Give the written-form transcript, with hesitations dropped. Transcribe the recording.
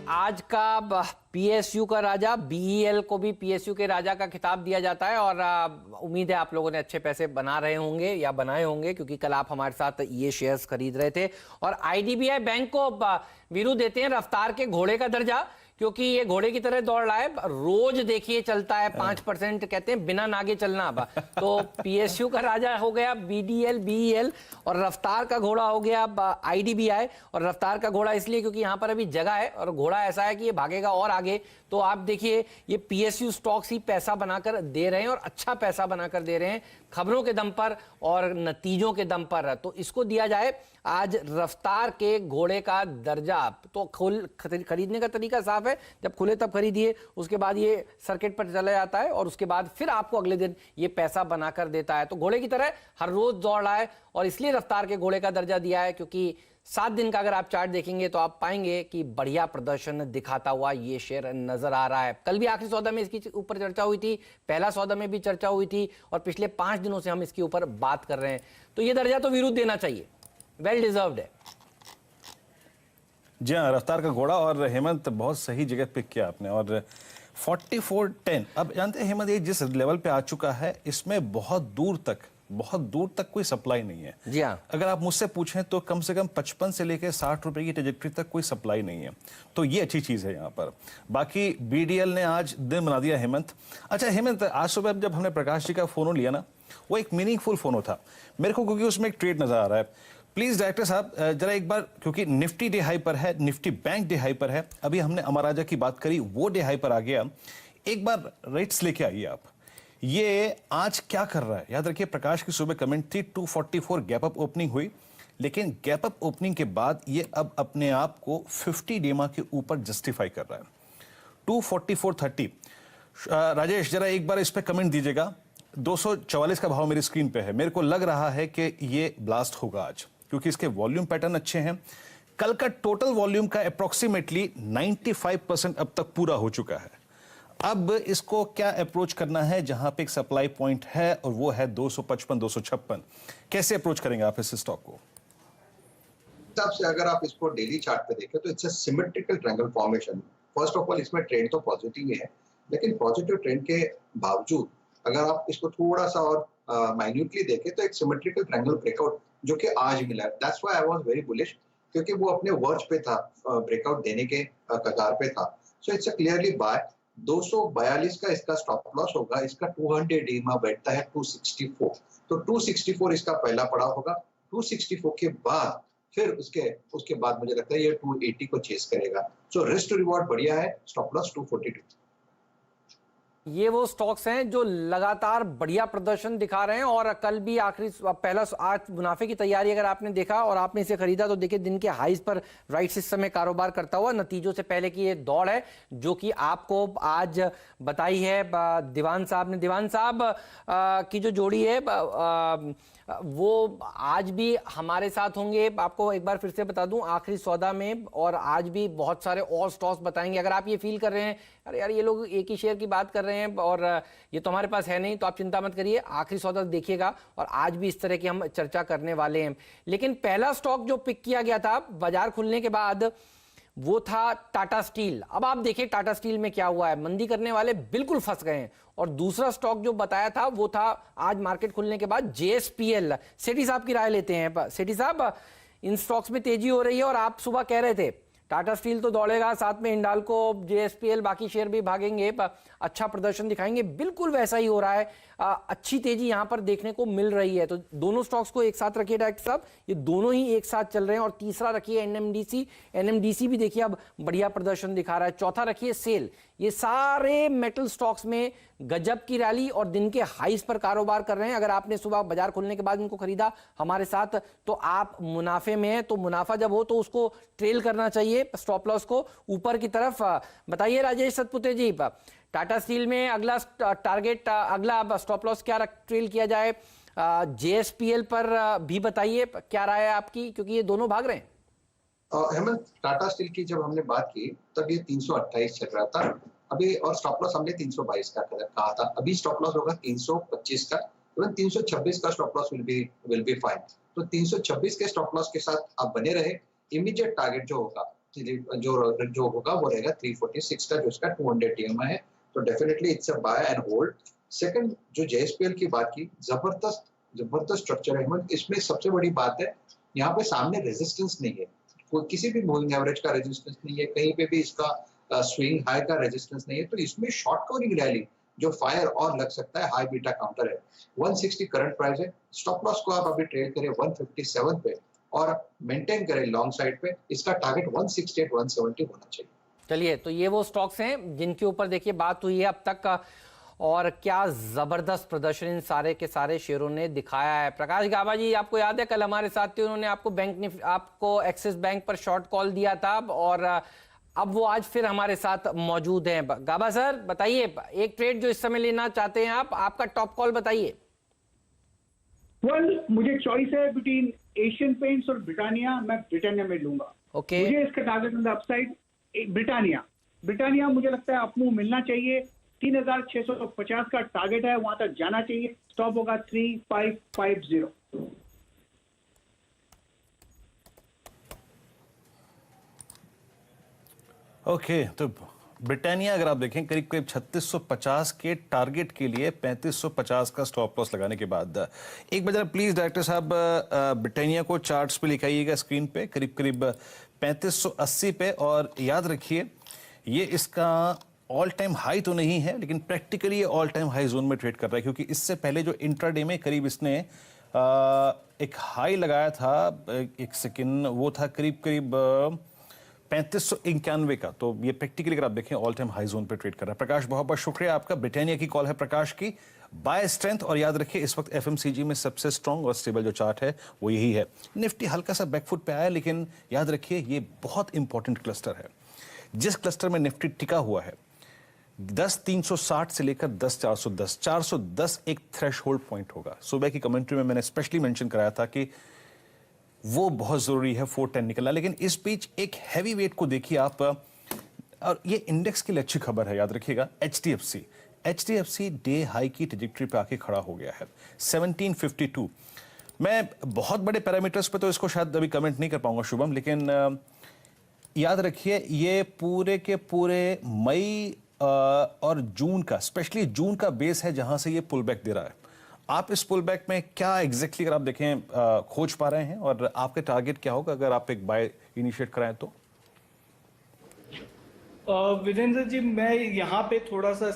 आज का पीएसयू का राजा, बीईएल को भी पीएसयू के राजा का खिताब दिया जाता है और उम्मीद है आप लोगों ने अच्छे पैसे बना रहे होंगे या बनाए होंगे, क्योंकि कल आप हमारे साथ ये शेयर्स खरीद रहे थे। और आईडीबीआई बैंक को वीरू देते हैं रफ्तार के घोड़े का दर्जा, क्योंकि ये घोड़े की तरह दौड़ रहा है। रोज देखिए चलता है 5%, कहते हैं बिना नागे चलना। अब तो पीएसयू का राजा हो गया बीडीएल, बीईएल, और रफ्तार का घोड़ा हो गया आईडीबीआई। और रफ्तार का घोड़ा इसलिए क्योंकि यहाँ पर अभी जगह है और घोड़ा ऐसा है कि ये भागेगा और आगे। तो आप देखिए ये पीएसयू स्टॉक्स ही पैसा बनाकर दे रहे हैं और अच्छा पैसा बनाकर दे रहे हैं, खबरों के दम पर और नतीजों के दम पर। तो इसको दिया जाए आज रफ्तार के घोड़े का दर्जा। तो खरीदने का तरीका साफ है, जब खुले तब खरीदिए, उसके बाद ये सर्किट पर चला जाता है और उसके बाद फिर आपको अगले दिन ये पैसा बनाकर देता है। तो घोड़े की तरह हर रोज दौड़ रहा है और इसलिए रफ्तार के घोड़े का दर्जा दिया है, क्योंकि 7 दिन का अगर आप चार्ट देखेंगे तो आप पाएंगे कि बढ़िया प्रदर्शन दिखाता हुआ ये शेयर नजर आ रहा है। कल भी आखिरी सौदा में इसकी ऊपर चर्चा हुई थी, पहला सौदा में भी चर्चा हुई थी और पिछले 5 दिनों से हम इसके ऊपर बात कर रहे हैं। तो ये दर्जा तो विरुद्ध देना चाहिए, वेल डिजर्व्ड है। जी हाँ, रफ्तार का घोड़ा। और हेमंत बहुत सही जगह पिक किया आपने। और 4410 अब जानते हैं हेमंत, ये जिस लेवल पे आ चुका है इसमें बहुत दूर तक कोई सप्लाई नहीं है। जी हाँ, अगर आप मुझसे पूछें तो कम से कम 55 से लेकर 60 रुपए की ट्रेजेक्टरी तक कोई सप्लाई नहीं है। तो ये अच्छी चीज है यहाँ पर। बाकी बीडीएल ने आज दिन बना दिया हेमंत। अच्छा हेमंत, आज सुबह जब हमने प्रकाश जी का फोन लिया ना, वो एक मीनिंगफुल फोन था मेरे को, क्योंकि उसमें एक ट्रेड नजर आ रहा है। प्लीज डायरेक्टर साहब जरा एक बार, क्योंकि निफ्टी डे हाई पर है, निफ्टी बैंक डे हाई पर है, अभी हमने अमर राजा की बात करी, वो डे हाई पर आ गया। एक बार रेट्स लेके आइए आप, ये आज क्या कर रहा है। याद रखिए प्रकाश की सुबह कमेंट थी 244 गैप अप ओपनिंग हुई, लेकिन गैप अप ओपनिंग के बाद ये अब अपने आप को 50 डेमा के ऊपर जस्टिफाई कर रहा है। 244.30 राजेश जरा एक बार इस पे कमेंट दीजिएगा। 244 का भाव मेरी स्क्रीन पे है, मेरे को लग रहा है कि ये ब्लास्ट होगा आज, क्योंकि इसके वॉल्यूम पैटर्न अच्छे हैं। कल का टोटल वॉल्यूम का अप्रोक्सीमेटली 95% अब तक पूरा हो चुका है। अब इसको क्या अप्रोच करना है, जहां पे एक सप्लाई पॉइंट है और वो है 255 256, कैसे अप्रोच करेंगे आप इस स्टॉक को? हिसाब से अगर आप इसको डेली चार्ट पे देखें तो it's a symmetrical triangle formation. First of all इसमें ट्रेंड तो पॉजिटिव ही है, लेकिन पॉजिटिव ट्रेंड के बावजूद अगर आप इसको थोड़ा सा और माइन्यूटली देखें तो एक सिमेट्रिकल ट्रायंगल ब्रेकआउट जो कि आज मिला है। That's why I was very bullish, क्योंकि वो अपने वर्च पे था, ब्रेकआउट देने के कगार पे था। So it's a clearly buy. 242 का इसका स्टॉप लॉस होगा, इसका 200 डीमा बैठता है 264, तो 264 इसका पहला पड़ाव होगा। 264 के बाद फिर उसके बाद मुझे लगता है ये 280 को चेस करेगा। सो रिस्क टू रिवॉर्ड बढ़िया है, स्टॉप लॉस 242। ये वो स्टॉक्स हैं जो लगातार बढ़िया प्रदर्शन दिखा रहे हैं और कल भी आखिरी पहला आज मुनाफे की तैयारी अगर आपने देखा और आपने इसे खरीदा तो देखिए दिन के हाईज पर राइट इस समय कारोबार करता हुआ, नतीजों से पहले की ये दौड़ है जो कि आपको आज बताई है दीवान साहब ने। दीवान साहब की जो जोड़ी है वो आज भी हमारे साथ होंगे। आपको एक बार फिर से बता दूं आखिरी सौदा में और आज भी बहुत सारे और स्टॉक्स बताएंगे। अगर आप ये फील कर रहे हैं अरे यार ये लोग एक ही शेयर की बात कर रहे हैं और ये तो हमारे पास है नहीं, तो आप चिंता मत करिए, आखिरी सौदा देखिएगा और आज भी इस तरह की हम चर्चा करने वाले हैं। लेकिन पहला स्टॉक जो पिक किया गया था बाजार खुलने के बाद वो था टाटा स्टील। अब आप देखिए टाटा स्टील में क्या हुआ है, मंदी करने वाले बिल्कुल फंस गए हैं। और दूसरा स्टॉक जो बताया था वो था आज मार्केट खुलने के बाद जेएसपीएल। सेठी साहब की राय लेते हैं। सेठी साहब, इन स्टॉक्स में तेजी हो रही है और आप सुबह कह रहे थे टाटा स्टील तो दौड़ेगा, साथ में हिंडाल्को, जेएसपीएल, बाकी शेयर भी भागेंगे, अच्छा प्रदर्शन दिखाएंगे। बिल्कुल वैसा ही हो रहा है, अच्छी तेजी यहां पर देखने को मिल रही है। तो दोनों स्टॉक्स को एक साथ रखिए डायरेक्टर साहब, ये दोनों ही एक साथ चल रहे हैं। और तीसरा रखिए एनएमडीसी। एनएमडीसी भी देखिए अब बढ़िया प्रदर्शन दिखा रहा है। चौथा रखिए सेल। ये सारे मेटल स्टॉक्स में गजब की रैली और दिन के हाईज पर कारोबार कर रहे हैं। अगर आपने सुबह बाजार खुलने के बाद इनको खरीदा हमारे साथ तो आप मुनाफे में हैं। तो मुनाफा जब हो तो उसको ट्रेल करना चाहिए, स्टॉप लॉस को ऊपर की तरफ। बताइए राजेश सतपुते जी, टाटा स्टील में अगला टारगेट, अगला स्टॉप लॉस क्या ट्रेल किया जाए? जेएसपीएल पर भी बताइए क्या राय है आपकी, क्योंकि ये दोनों भाग रहे हैं। हेमंत, टाटा स्टील की जब हमने बात की तब ये 328 चल रहा था अभी, और स्टॉप लॉस हमने 322 का कहा था। अभी स्टॉप लॉस होगा 325 का, इवन 326 का stop loss will be fine. तो 326 के स्टॉप लॉस के साथ आप बने रहे। इमीडिएट टारगेट जो होगा जो होगा वो रहेगा 346 का, जो इसका 200 TMI है, तो definitely it's a buy and hold. Second, जो JSPL की बात की, जबरदस्त स्ट्रक्चर है हेमंत। इसमें सबसे बड़ी बात है, यहाँ पे सामने रेजिस्टेंस नहीं है, कोई किसी भी मूविंग एवरेज का रेजिस्टेंस नहीं है, कहीं पे भी इसका स्विंग हाई का रेजिस्टेंस नहीं है, तो इसमें शॉर्ट कवरिंग रैली जो फायर और लग सकता है, हाई बीटा काउंटर है। 160 करंट प्राइस है, स्टॉप लॉस को आप अभी ट्रेड करें 157 पे और मेंटेन करें लॉन्ग साइड पे, इसका टारगेट 168 170 होना चाहिए। चलिए, तो ये वो स्टॉक्स हैं जिनके ऊपर देखिए बात हुई है अब तक का, और क्या जबरदस्त प्रदर्शन इन सारे के सारे शेयरों ने दिखाया है। प्रकाश गाबा जी, आपको याद है कल हमारे साथ थे, उन्होंने आपको एक्सिस बैंक पर शॉर्ट कॉल दिया था, और अब वो आज फिर हमारे साथ मौजूद हैं। गाबा सर बताइए, एक ट्रेड जो इस समय लेना चाहते हैं आप, आपका टॉप कॉल बताइए। मुझे चॉइस है बिटवीन एशियन पेंट्स और ब्रिटानिया। मैं ब्रिटानिया में लूंगा। ओके। मुझे इसका target on the upside Britannia मुझे लगता है अपमूव मिलना चाहिए। 3650 का टारगेट है, वहां तक जाना चाहिए। स्टॉप होगा 3550। ओके, तो ब्रिटानिया अगर आप देखें करीब करीब 3650 के टारगेट के लिए 3550 का स्टॉप लॉस लगाने के बाद, एक बार प्लीज डायरेक्टर साहब ब्रिटानिया को चार्ट्स पे लिखाइएगा स्क्रीन पे, करीब करीब 3580 पे। और याद रखिए ये इसका ऑल टाइम हाई तो नहीं है, लेकिन प्रैक्टिकली ये ऑल टाइम हाई जोन में ट्रेड कर रहा है, क्योंकि इससे पहले जो इंट्राडे में करीब इसने एक हाई लगाया था, एक सेकेंड, वो था करीब करीब 3591 का। तो ये प्रैक्टिकली अगर आप देखें ऑल टाइम हाई जोन पे ट्रेड कर रहा है। प्रकाश, बहुत बहुत शुक्रिया आपका। ब्रिटानिया की कॉल है प्रकाश की, बाय स्ट्रेंथ। और याद रखिए इस वक्त FMCG में सबसे स्ट्रॉन्ग और स्टेबल जो चार्ट है वो यही है। निफ्टी हल्का सा बैकफुट पे आया, लेकिन याद रखिए ये बहुत इंपॉर्टेंट क्लस्टर है। जिस क्लस्टर में निफ्टी टिका हुआ है, 10,360 से लेकर 10,410, 410 एक थ्रेशहोल्ड पॉइंट होगा। सुबह की कमेंट्री में मैंने स्पेशली मेंशन कराया था कि वो बहुत जरूरी है 410 निकलना। लेकिन इस बीच एक हैवी वेट को देखिए आप, और ये इंडेक्स के लिए अच्छी खबर है, याद रखिएगा। HDFC डे हाई की ट्रैजेक्टरी पे आके खड़ा हो गया है 1752। मैं बहुत बड़े पैरामीटर्स पे तो इसको शायद अभी कमेंट नहीं कर पाऊंगा शुभम, लेकिन याद रखिए ये पूरे के पूरे मई और जून का, स्पेशली जून का बेस है जहां से ये पुल बैक दे रहा है। आप इस पुल बैक में क्या एग्जैक्टली अगर आप देखें खोज पा रहे हैं, और आपके टारगेट क्या होगा अगर आप एक बाय इनिशिएट कराएं तो? वीरेंद्र जी, मैं यहाँ पे थोड़ा सा